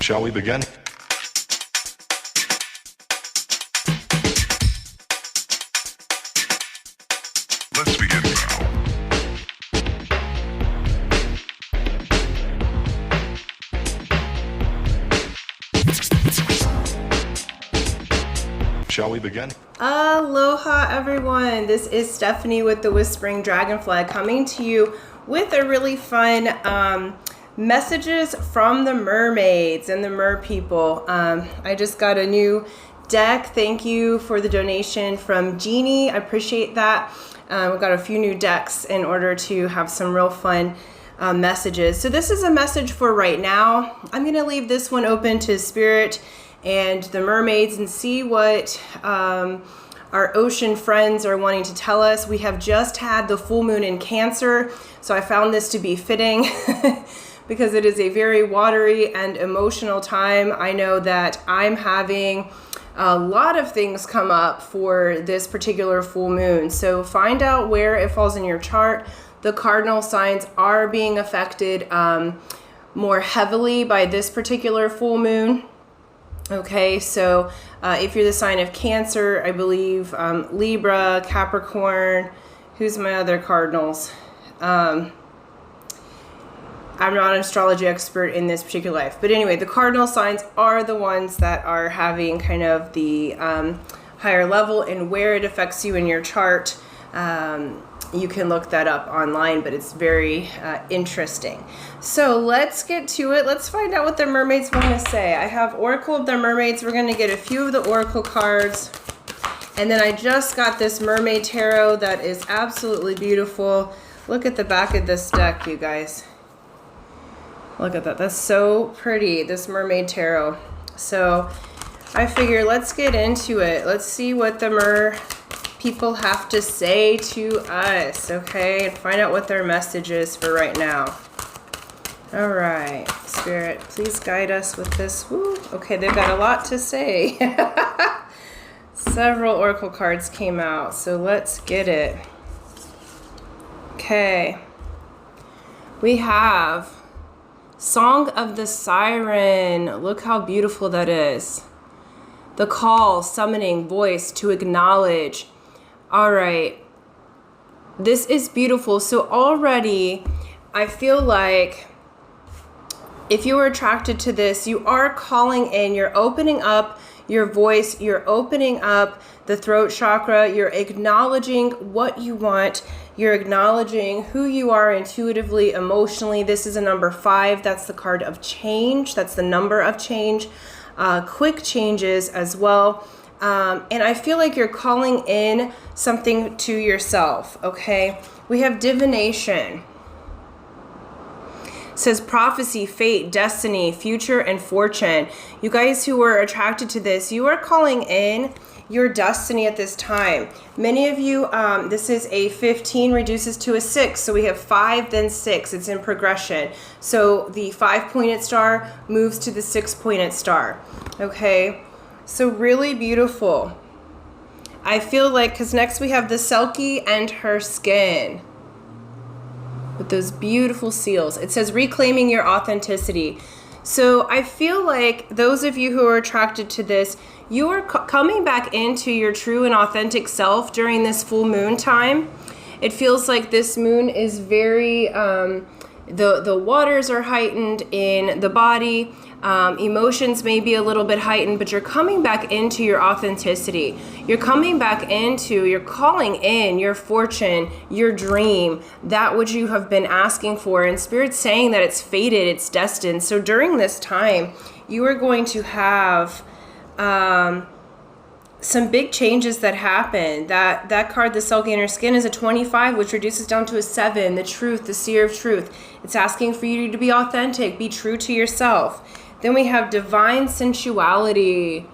Shall we begin? Let's begin now. Shall we begin? Aloha everyone, this is Stephanie with the Whispering Dragonfly coming to you with a really fun messages from the mermaids and the mer people. I just got a new deck. Thank you for the donation from Jeannie. I appreciate that. We've got a few new decks in order to have some real fun messages. So this is a message for right now. I'm going to leave this one open to Spirit and the mermaids and see what our ocean friends are wanting to tell us. We have just had the full moon in Cancer, so I found this to be fitting because it is a very watery and emotional time. I know that I'm having a lot of things come up for this particular full moon. So find out where it falls in your chart. The cardinal signs are being affected more heavily by this particular full moon. Okay, so if you're the sign of Cancer, I believe Libra, Capricorn, who's my other cardinals? I'm not an astrology expert in this particular life. But anyway, the cardinal signs are the ones that are having kind of the higher level, and where it affects you in your chart. You can look that up online, but it's very interesting. So let's get to it. Let's find out what the mermaids want to say. I have Oracle of the Mermaids. We're going to get a few of the Oracle cards. And then I just got this Mermaid Tarot that is absolutely beautiful. Look at the back of this deck, you guys. Look at that. That's so pretty, this Mermaid Tarot. So I figure let's get into it. Let's see what the mer people have to say to us, okay? And find out what their message is for right now. All right, Spirit, please guide us with this. Woo. Okay, they've got a lot to say. Several Oracle cards came out, so let's get it. Okay. We have Song of the Siren. Look how beautiful that is. The call, summoning, voice to acknowledge. All right. This is beautiful. So already I feel like if you were attracted to this, you are calling in, you're opening up your voice, you're opening up the throat chakra, you're acknowledging what you want, you're acknowledging who you are intuitively, emotionally. This is a number 5. That's the card of change. That's the number of change. Quick changes as well. And I feel like you're calling in something to yourself, okay? We have divination. It says prophecy, fate, destiny, future, and fortune. You guys who were attracted to this, you are calling in your destiny at this time. Many of you, this is a 15 reduces to a 6. So we have 5, then 6. It's in progression. So the 5-pointed star moves to the 6-pointed star. Okay, so really beautiful. I feel like, because next we have the Selkie and her skin with those beautiful seals. It says reclaiming your authenticity. So I feel like those of you who are attracted to this, you are coming back into your true and authentic self during this full moon time. It feels like this moon is very, the waters are heightened in the body. Emotions may be a little bit heightened, but you're coming back into your authenticity. You're coming back into, you're calling in your fortune, your dream, that which you have been asking for. And Spirit's saying that it's fated, it's destined. So during this time, you are going to have some big changes that happen. That card, the Selkie in her skin, is a 25, which reduces down to a 7. The truth, the seer of truth. It's asking for you to be authentic, be true to yourself. Then we have divine sensuality,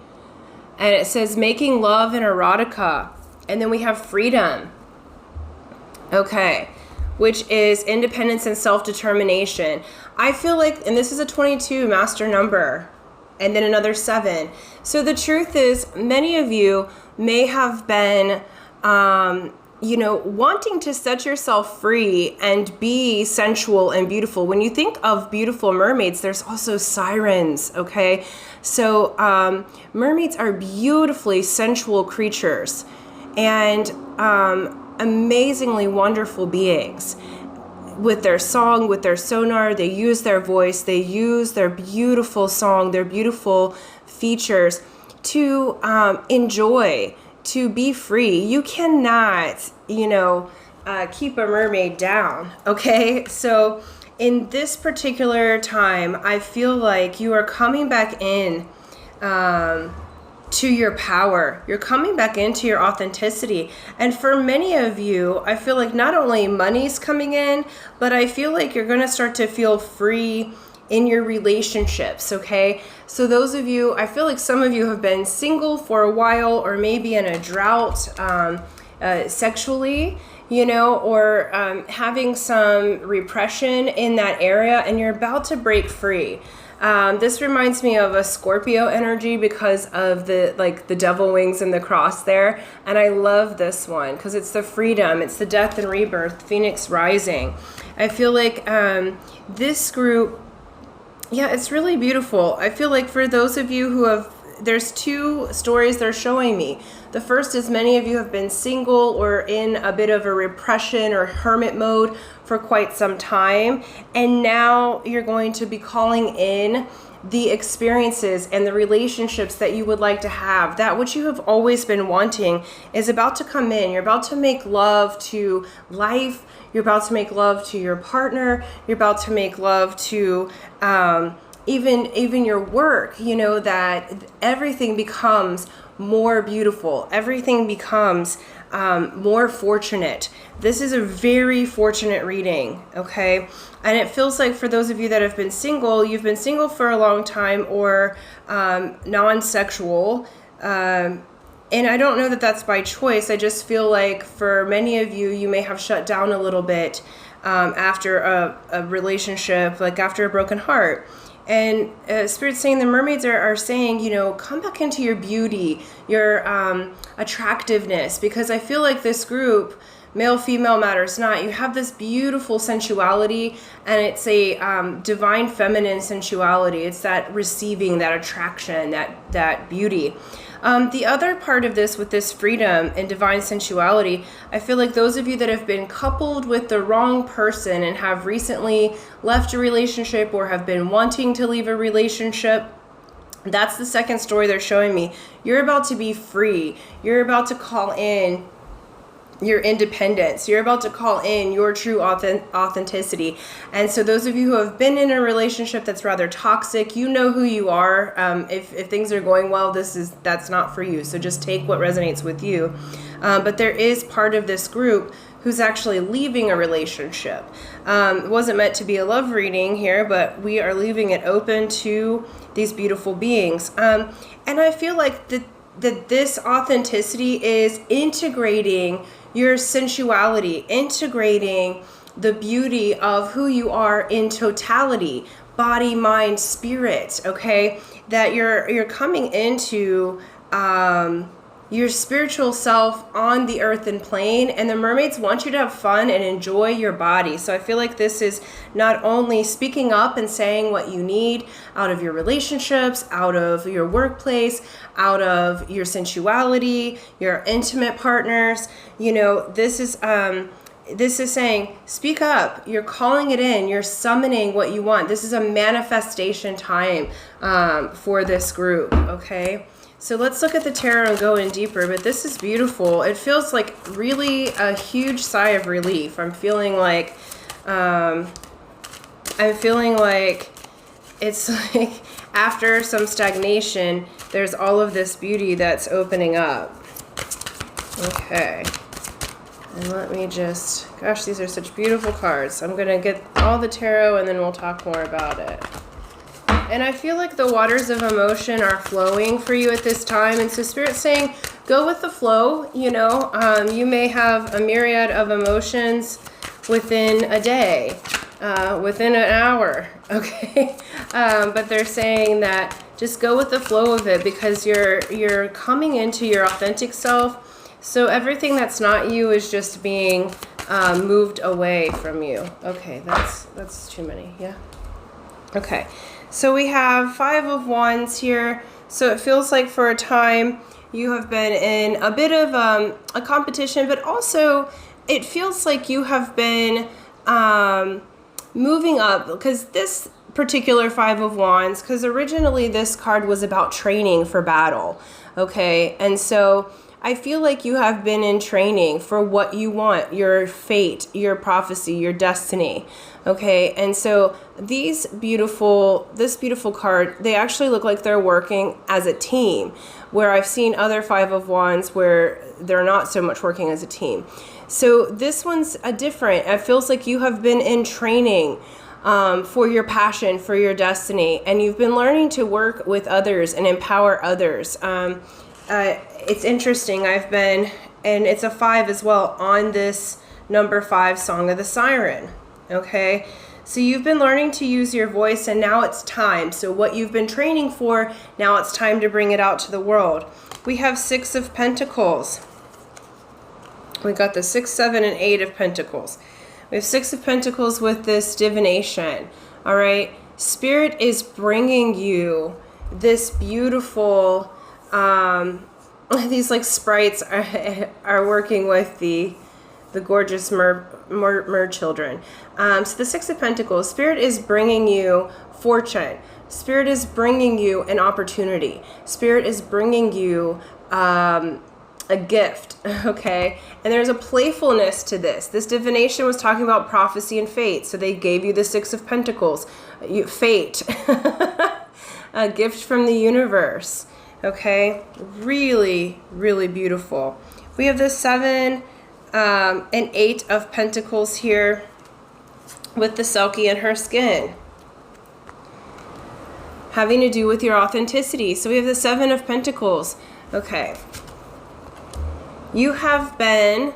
and it says making love and erotica. And then we have freedom, okay, which is independence and self-determination. I feel like, and this is a 22 master number, and then another 7. So the truth is, many of you may have been wanting to set yourself free and be sensual and beautiful. When you think of beautiful mermaids, there's also sirens, okay? So mermaids are beautifully sensual creatures and amazingly wonderful beings. With their song, with their sonar, they use their voice, they use their beautiful song, their beautiful features to enjoy, to be free. You cannot, keep a mermaid down, okay? So in this particular time, I feel like you are coming back in to your power. You're coming back into your authenticity. And for many of you, I feel like not only money's coming in, but I feel like you're going to start to feel free in your relationships, okay? So those of you, I feel like some of you have been single for a while, or maybe in a drought sexually, or having some repression in that area, and you're about to break free. This reminds me of a Scorpio energy because of the devil wings and the cross there. And I love this one because it's the freedom, it's the death and rebirth, Phoenix rising. I feel like this group, it's really beautiful. I feel like for those of you there's two stories they're showing me. The first is many of you have been single or in a bit of a repression or hermit mode for quite some time. And now you're going to be calling in the experiences and the relationships that you would like to have. That which you have always been wanting is about to come in. You're about to make love to life. You're about to make love to your partner. You're about to make love to even your work, that everything becomes more beautiful. Everything becomes more fortunate. This is a very fortunate reading, okay? And it feels like for those of you that have been single, you've been single for a long time or non-sexual. And I don't know that that's by choice. I just feel like for many of you, you may have shut down a little bit after a relationship, like after a broken heart. And Spirit's saying the mermaids are saying, come back into your beauty, your attractiveness, because I feel like this group, male, female matters not, you have this beautiful sensuality, and it's a divine feminine sensuality. It's that receiving, that attraction, that beauty. The other part of this with this freedom and divine sensuality, I feel like those of you that have been coupled with the wrong person and have recently left a relationship or have been wanting to leave a relationship, that's the second story they're showing me. You're about to be free. You're about to call in your independence. You're about to call in your true authenticity. And so those of you who have been in a relationship that's rather toxic, you know who you are. If things are going well, that's not for you. So just take what resonates with you. But there is part of this group who's actually leaving a relationship. It wasn't meant to be a love reading here, but we are leaving it open to these beautiful beings. And I feel like that this authenticity is integrating your sensuality, integrating the beauty of who you are in totality, body, mind, spirit, okay? That you're coming into your spiritual self on the earthen plane, and the mermaids want you to have fun and enjoy your body. So I feel like this is not only speaking up and saying what you need out of your relationships, out of your workplace, out of your sensuality, your intimate partners. This is saying, speak up. You're calling it in. You're summoning what you want. This is a manifestation time for this group, okay? So let's look at the tarot and go in deeper, but this is beautiful. It feels like really a huge sigh of relief. I'm feeling like it's like after some stagnation, there's all of this beauty that's opening up. Okay. And let me gosh, these are such beautiful cards. I'm going to get all the tarot and then we'll talk more about it. And I feel like the waters of emotion are flowing for you at this time. And so Spirit's saying, go with the flow. You may have a myriad of emotions within a day, within an hour, okay? But they're saying that just go with the flow of it because you're coming into your authentic self. So everything that's not you is just being moved away from you. Okay, that's too many. Yeah. Okay. So we have 5 of Wands here. So it feels like for a time you have been in a bit of a competition, but also it feels like you have been moving up, because this particular 5 of Wands, because originally this card was about training for battle. Okay. And so I feel like you have been in training for what you want, your fate, your prophecy, your destiny. Okay. And so this beautiful card, they actually look like they're working as a team, where I've seen other 5 of Wands where they're not so much working as a team. So this one's different. It feels like you have been in training for your passion, for your destiny, and you've been learning to work with others and empower others. It's interesting. I've been, and it's a 5 as well, on this number 5 Song of the Siren. Okay. So you've been learning to use your voice, and now it's time. So what you've been training for, now it's time to bring it out to the world. We have 6 of Pentacles. We got the 6, 7, and 8 of Pentacles. We have 6 of Pentacles with this divination. All right. Spirit is bringing you this beautiful, these like sprites are working with the gorgeous mer children. So the 6 of Pentacles, Spirit is bringing you fortune. Spirit is bringing you an opportunity. Spirit is bringing you a gift, okay? And there's a playfulness to this. This divination was talking about prophecy and fate. So they gave you the 6 of Pentacles, fate, a gift from the universe, okay? Really, really beautiful. We have the 7 and 8 of Pentacles here with the Selkie and her skin, having to do with your authenticity. So we have the 7 of Pentacles. Okay. You have been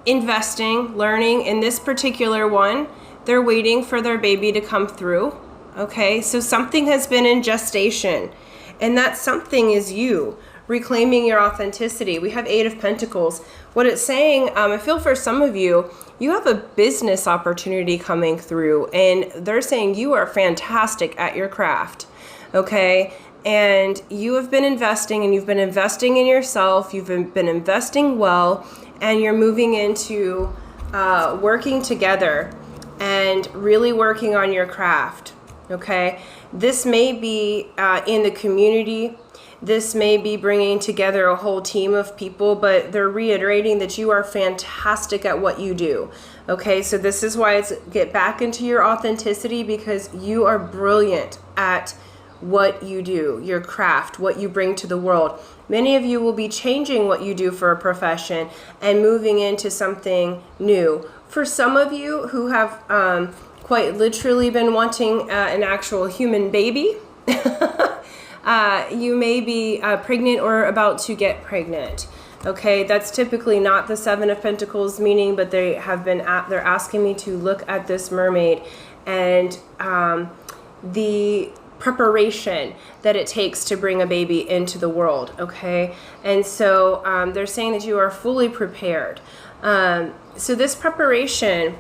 investing, learning. In this particular one, they're waiting for their baby to come through. Okay, so something has been in gestation, and that something is you reclaiming your authenticity. We have 8 of Pentacles. What it's saying, I feel for some of you, you have a business opportunity coming through, and they're saying you are fantastic at your craft. Okay. And you have been investing, and you've been investing in yourself. You've been investing well, and you're moving into working together and really working on your craft. Okay. This may be in the community. This may be bringing together a whole team of people, but they're reiterating that you are fantastic at what you do. Okay. So this is why it's get back into your authenticity, because you are brilliant at what you do, your craft, what you bring to the world. Many of you will be changing what you do for a profession and moving into something new. For some of you who have quite literally been wanting an actual human baby, you may be pregnant or about to get pregnant. Okay, that's typically not the 7 of Pentacles meaning, but they have been they're asking me to look at this mermaid and the preparation that it takes to bring a baby into the world. Okay, and so they're saying that you are fully prepared. So this preparation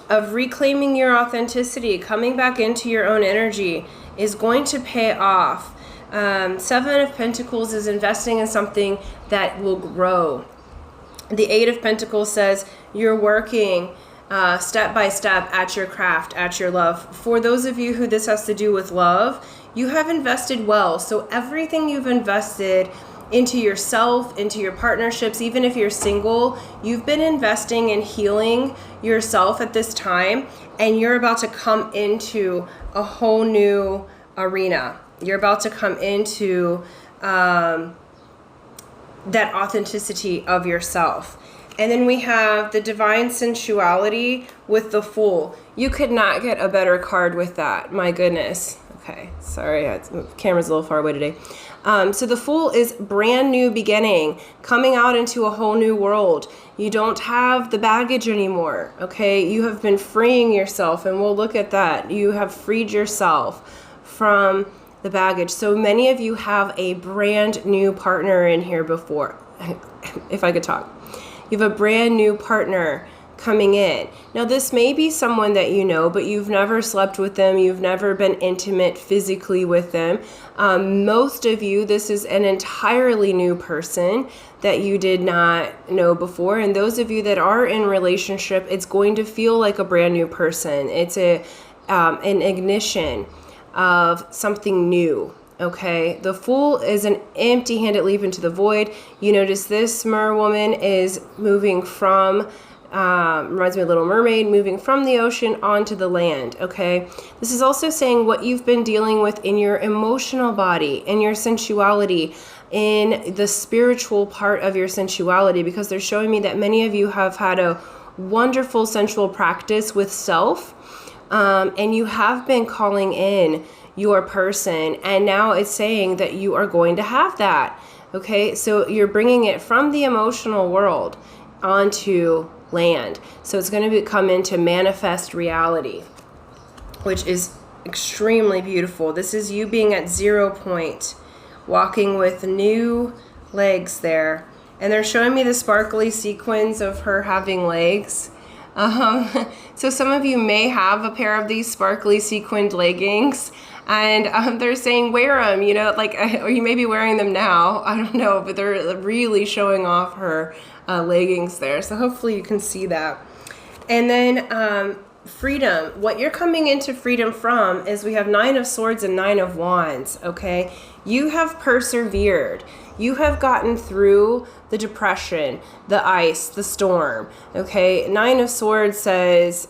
of reclaiming your authenticity, coming back into your own energy, is going to pay off. 7 of Pentacles is investing in something that will grow. The 8 of Pentacles says you're working step by step at your craft, at your love. For those of you who this has to do with love, you have invested well. So everything you've invested into yourself, into your partnerships, even if you're single, you've been investing in healing yourself at this time, and you're about to come into a whole new arena. You're about to come into that authenticity of yourself. And then we have the divine sensuality with the Fool. You could not get a better card with that. My goodness. Okay, sorry, the camera's a little far away today. So the Fool is brand new beginning, coming out into a whole new world. You don't have the baggage anymore, okay? You have been freeing yourself, and we'll look at that. You have freed yourself from the baggage. So many of you have a brand new partner in here before. if I could talk. You have a brand new partner coming in. Now, this may be someone that you know, but you've never slept with them. You've never been intimate physically with them. Most of you, this is an entirely new person that you did not know before. And those of you that are in relationship, it's going to feel like a brand new person. It's an ignition of something new. Okay, the Fool is an empty-handed leap into the void. You notice this mer woman is moving from, reminds me of Little Mermaid, moving from the ocean onto the land. Okay, this is also saying what you've been dealing with in your emotional body, in your sensuality, in the spiritual part of your sensuality, because they're showing me that many of you have had a wonderful sensual practice with self, and you have been calling in your person, and now it's saying that you are going to have that. Okay, so you're bringing it from the emotional world onto land. So it's going to come into manifest reality, which is extremely beautiful. This is you being at 0 point, walking with new legs there. And they're showing me the sparkly sequins of her having legs. So some of you may have a pair of these sparkly sequined leggings, and they're saying wear them, you know, like, or you may be wearing them now, I don't know, but they're really showing off her leggings there. So hopefully you can see that. And then freedom, what you're coming into freedom from is we have 9 of Swords and 9 of Wands. Okay, you have persevered. You have gotten through the depression, the ice, the storm. Okay, 9 of Swords says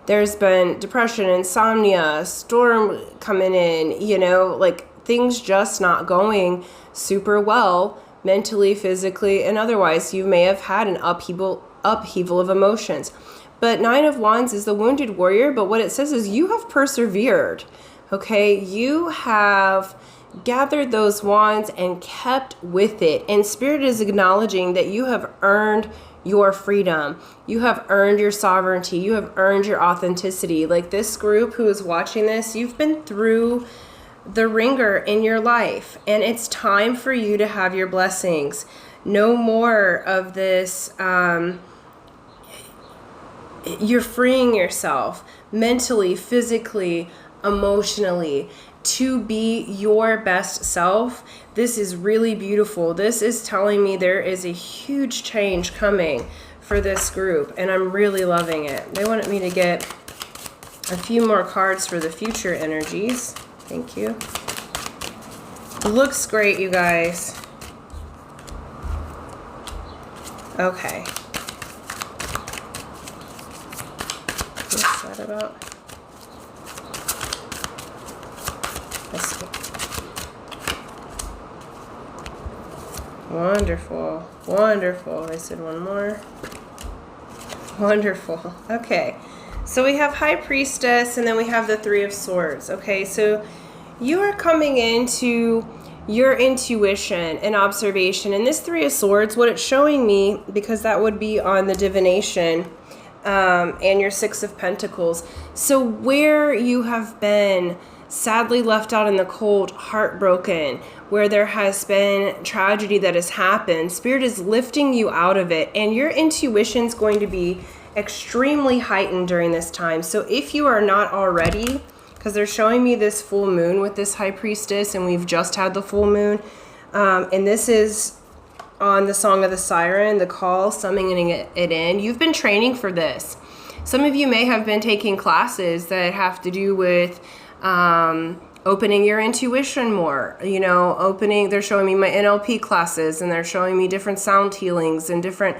there's been depression, insomnia, storm coming in, you know, like things just not going super well mentally, physically, and otherwise. You may have had an upheaval of emotions. But 9 of Wands is the wounded warrior, but what it says is you have persevered. Okay, you have gathered those wands and kept with it. And Spirit is acknowledging that you have earned your freedom. You have earned your sovereignty. You have earned your authenticity. Like this group who is watching this, you've been through the ringer in your life, and it's time for you to have your blessings. No more of this, you're freeing yourself mentally, physically, emotionally, to be your best self. This is really beautiful. This is telling me there is a huge change coming for this group, and I'm really loving it. They wanted me to get a few more cards for the future energies. Thank you. Looks great, you guys. Okay. What's that about? Let's see. Wonderful. Wonderful. I said one more. Wonderful. Okay. So we have High Priestess, and then we have the 3 of Swords. Okay, so you are coming into your intuition and observation. And this 3 of Swords, what it's showing me, because that would be on the divination, and your 6 of Pentacles. So where you have been sadly left out in the cold, heartbroken, where there has been tragedy that has happened, Spirit is lifting you out of it, and your intuition is going to be extremely heightened during this time. So if you are not already, because they're showing me this full moon with this High Priestess, and we've just had the full moon, and this is on the Song of the Siren, the call, summoning it in. You've been training for this. Some of you may have been taking classes that have to do with opening your intuition more, you know, they're showing me my NLP classes, and they're showing me different sound healings and different,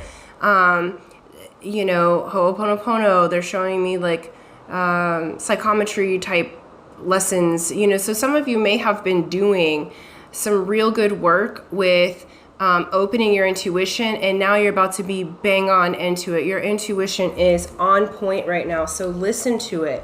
you know, Ho'oponopono. They're showing me like psychometry type lessons, you know. So some of you may have been doing some real good work with opening your intuition, and now you're about to be bang on into it. Your intuition is on point right now, so listen to it.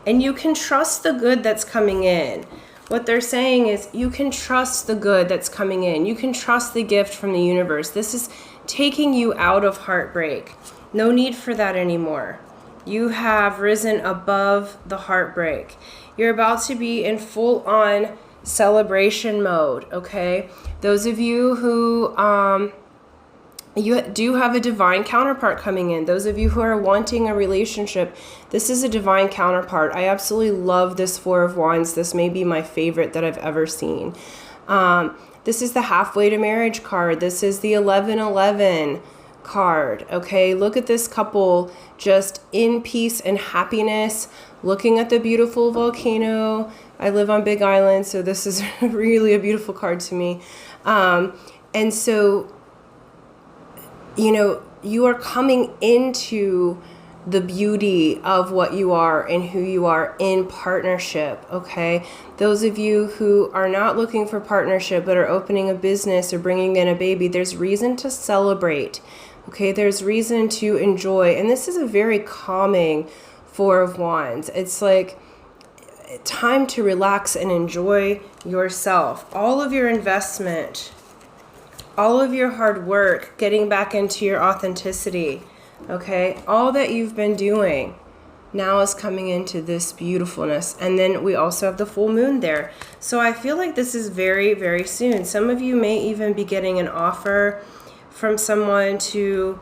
And you can trust the good that's coming in. What they're saying is you can trust the good that's coming in. You can trust the gift from the universe. This is taking you out of heartbreak. No need for that anymore. You have risen above the heartbreak. You're about to be in full-on celebration mode, okay? Those of you who you do have a divine counterpart coming in. Those of you who are wanting a relationship, this is a divine counterpart. I absolutely love this Four of Wands. This may be my favorite that I've ever seen. This is the halfway to marriage card. This is the 1111 card, okay? Look at this couple just in peace and happiness, looking at the beautiful volcano. I live on Big Island, so this is really a beautiful card to me. And so, you know, you are coming into the beauty of what you are and who you are in partnership, okay? Those of you who are not looking for partnership but are opening a business or bringing in a baby, there's reason to celebrate, okay? There's reason to enjoy. And this is a very calming Four of Wands. It's like time to relax and enjoy yourself. All of your investment, all of your hard work, getting back into your authenticity, okay? All that you've been doing now is coming into this beautifulness. And then we also have the full moon there. So I feel like this is very, very soon. Some of you may even be getting an offer from someone to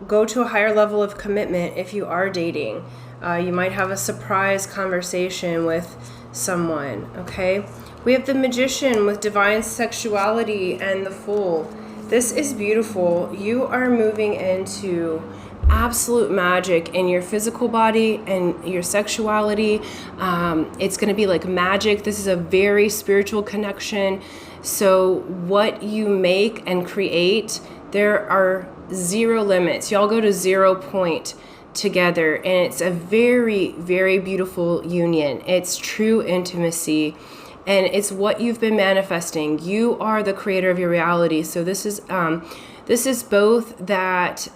go to a higher level of commitment if you are dating. You might have a surprise conversation with someone, okay? We have the Magician with divine sexuality and the Fool. This is beautiful. You are moving into absolute magic in your physical body and your sexuality. It's going to be like magic. This is a very spiritual connection. So what you make and create, there are zero limits. Y'all go to 0 point together, and it's a very, very beautiful union. It's true intimacy, and it's what you've been manifesting. You are the creator of your reality. So this is both that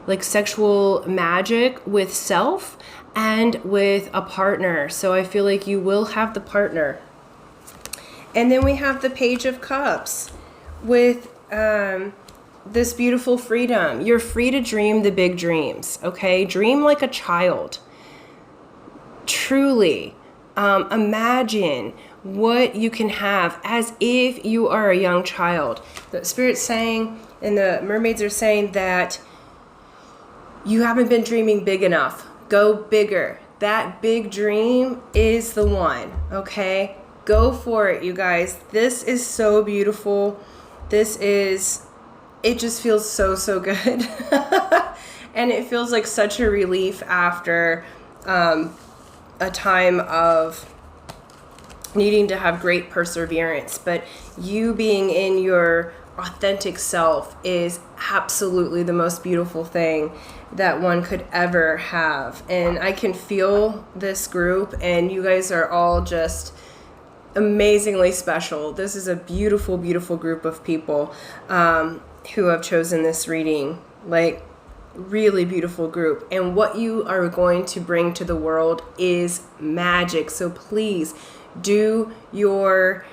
like sexual magic with self and with a partner. So I feel like you will have the partner. And then we have the Page of Cups with this beautiful freedom. You're free to dream the big dreams, okay? Dream like a child. Truly imagine what you can have as if you are a young child. The Spirit's saying, and the mermaids are saying that you haven't been dreaming big enough. Go bigger. That big dream is the one, okay? Go for it, you guys. This is so beautiful. It just feels so, so good. And it feels like such a relief after a time of needing to have great perseverance. But you being in your authentic self is absolutely the most beautiful thing that one could ever have. And I can feel this group, and you guys are all just amazingly special. This is a beautiful, beautiful group of people who have chosen this reading. Like, really beautiful group. And what you are going to bring to the world is magic. So please do your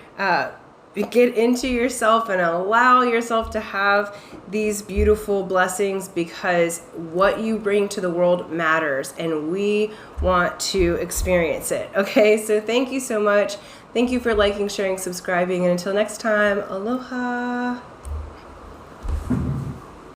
get into yourself and allow yourself to have these beautiful blessings, because what you bring to the world matters, and we want to experience it. Okay, so thank you so much. Thank you for liking, sharing, subscribing, and until next time, aloha.